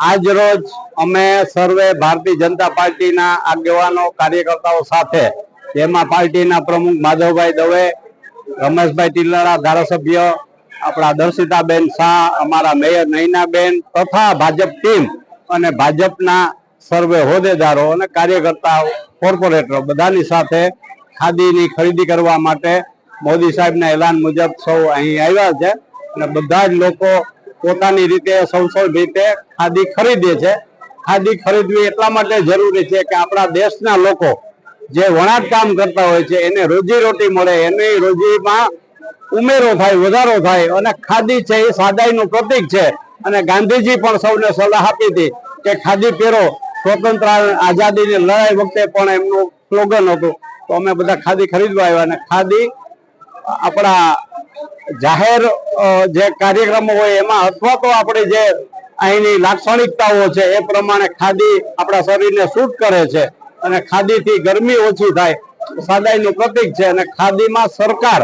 આજ રોજ અમે સર્વે ભારતીય જનતા પાર્ટીના આગેવાનો કાર્યકર્તાઓ સાથે, જેમાં પાર્ટીના પ્રમુખ માધવભાઈ દવે, રમેશભાઈ ટીલરા ધારાસભ્ય, આપણા દર્શિતાબેન શાહ, અમારા મેયર નૈનાબેન તથા ભાજપ ટીમ અને ભાજપના સર્વે હોદ્દેદારો અને કાર્યકર્તાઓ, કોર્પોરેટરો બધાની સાથે ખાદીની ખરીદી કરવા માટે મોદી સાહેબના એલાન મુજબ સૌ અહીં આવ્યા છે અને બધા જ લોકો પોતાની રીતે સૌ રીતે ખાદી ખરીદે છે. ખાદી ખરીદવી એટલા માટે જરૂરી છે કે આપણા દેશના લોકો જે વણાટ કામ કરતા હોય છે એને રોજીરોટી મળે, એની રોજીમાં ઉમેરો થાય, વધારો થાય. અને ખાદી છે એ સાદાઈનું પ્રતીક છે અને ગાંધીજી પણ સૌને સલાહ આપી હતી કે ખાદી પહેરો. સ્વતંત્ર આઝાદીની લડાઈ વખતે પણ એમનું સ્લોગન હતું. તો અમે બધા ખાદી ખરીદવા આવ્યા અને ખાદી આપણા જાહેર જે કાર્યક્રમો હોય એમાં અથવા તો આપણે જે અહીંની લાક્ષણિકતાઓ છે એ પ્રમાણે ખાદી આપણા શરીરને સૂટ કરે છે અને ખાદીથી ગરમી ઓછી થાય, સાદાઈનું પ્રતીક છે. અને ખાદીમાં સરકાર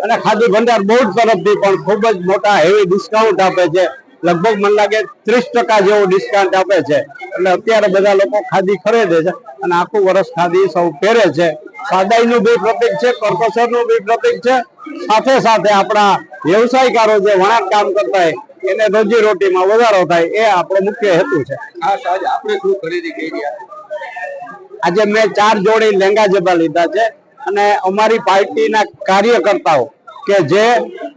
અને ખાદી ભંડાર બોર્ડ તરફથી પણ ખૂબ જ મોટા હેવી ડિસ્કાઉન્ટ આપે છે. લગભગ મને લાગે 30% જેવું ડિસ્કાઉન્ટ આપે છે. એટલે અત્યારે બધા લોકો ખાદી ખરીદે છે અને આખું વર્ષ ખાદી સૌ પહેરે છે. સાદાઈનું બી પ્રતીક છે, કરકસરનું બી પ્રતીક છે. સાથે સાથે આપણા વ્યવસાયકારો જે વણાટ કામ કરતા હોય એને રોજીરોટીમાં વધારો થાય, એ આપણો મુખ્ય હેતુ છે. આપણે શું ખરીદી કરી? આજે મેં 4 જોડી લેંગા જબા લીધા છે અને અમારી પાર્ટીના કાર્યકર્તાઓ કે જે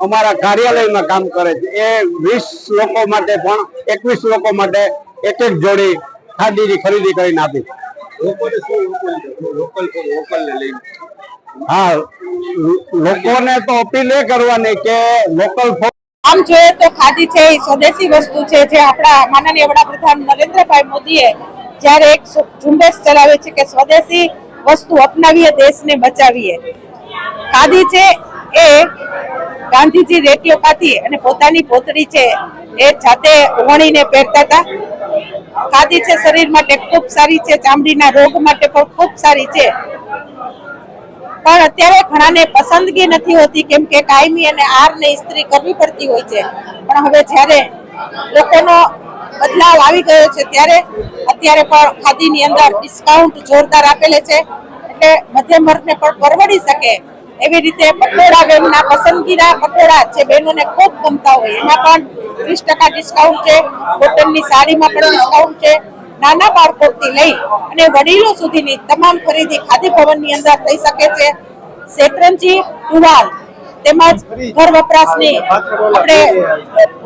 અમારા કાર્યાલયમાં કામ કરે છે એ 20 લોકો માટે પણ 21 લોકો માટે એક જોડી ખાદીની ખરીદી કરીને આપી. હા, લોકોને તો અપીલ એ કરવાની કે લોકલ આમ જોઈએ તો ખાદી છે એ સ્વદેશી વસ્તુ છે, જે આપણા માનનીય વડાપ્રધાન નરેન્દ્રભાઈ મોદીએ જ્યારે એક ઝુંબેશ ચલાવે છે કે સ્વદેશી વસ્તુ અપનાવીએ, દેશને બચાવીએ. ખાદી છે એ ગાંધીજી રેટીઓ કાઢી અને પોતાની પોતડી છે એ જાતે વણીને પહેરતા હતા. ખાદી છે શરીર માટે ખૂબ સારી છે, ચામડીના રોગ માટે પણ ખૂબ સારી છે. પણ અત્યારે ઘણાને પસંદગી નથી હોતી, કેમ કે કાયમી અને આર ને ઇસ્ત્રી કરવી પડતી હોય છે. પણ હવે જ્યારે લોકોનો બદલાવ આવી ગયો છે ત્યારે અત્યારે પણ ખાદીની અંદર ડિસ્કાઉન્ટ જોરદાર આપેલે છે, એટલે મધ્યમ વર્ગને પણ પરવડી શકે એવી રીતે પટોળા બહેનના પસંદગીના પટોળા જે બહેનોને ખૂબ ગમતા હોય એમાં પણ 30% ડિસ્કાઉન્ટ છે. કોટનની સાડીમાં પણ ડિસ્કાઉન્ટ છે. નાના બાળકોથી લઈ અને વડીલો સુધીની તમામ ખરીદી ખાદી ભવનની અંદર થઈ શકે છે. શેતરંજી, ટુવાલ તેમજ ઘર વપરાશની આપણે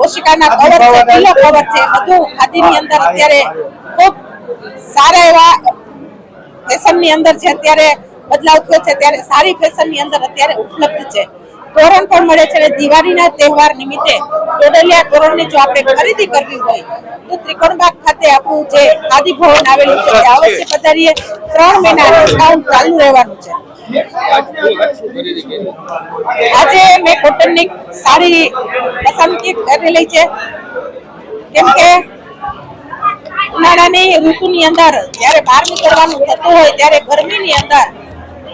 ઓશિકાના કવર છે, પિલો કવર છે, બધું ખાદીની અંદર અત્યારે ખૂબ સારા એવા ફેશનની અંદર છે. અત્યારે બદલાવ થયો છે ત્યારે સારી ફેશનની અંદર અત્યારે ઉપલબ્ધ છે. તોરણ પણ મળે છે અને દિવાળીના તહેવાર નિમિત્તે ટોડલિયા તોરણની જો આપણે ખરીદી કરવી હોય તો ત્રિકોણબાગ ખાતે આપણું જે ખાદી ભવન આવેલું છે તે અવશ્ય પધારીએ. 3 મહિના ડિસ્કાઉન્ટ ચાલુ રહેવાનું છે. આજે મેં કોટનની સાડી પસંદગી કરેલી છે, કેમ કે ઉનાળાની ઋતુની અંદર જ્યારે બહાર નીકળવાનું થતું હોય ત્યારે ગરમીની અંદર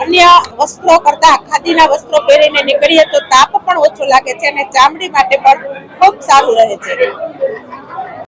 અન્ય વસ્ત્રો કરતા ખાદીના વસ્ત્રો પહેરીને નીકળીએ તો તાપ પણ ઓછો લાગે છે અને ચામડી માટે પણ ખૂબ સારું રહે છે.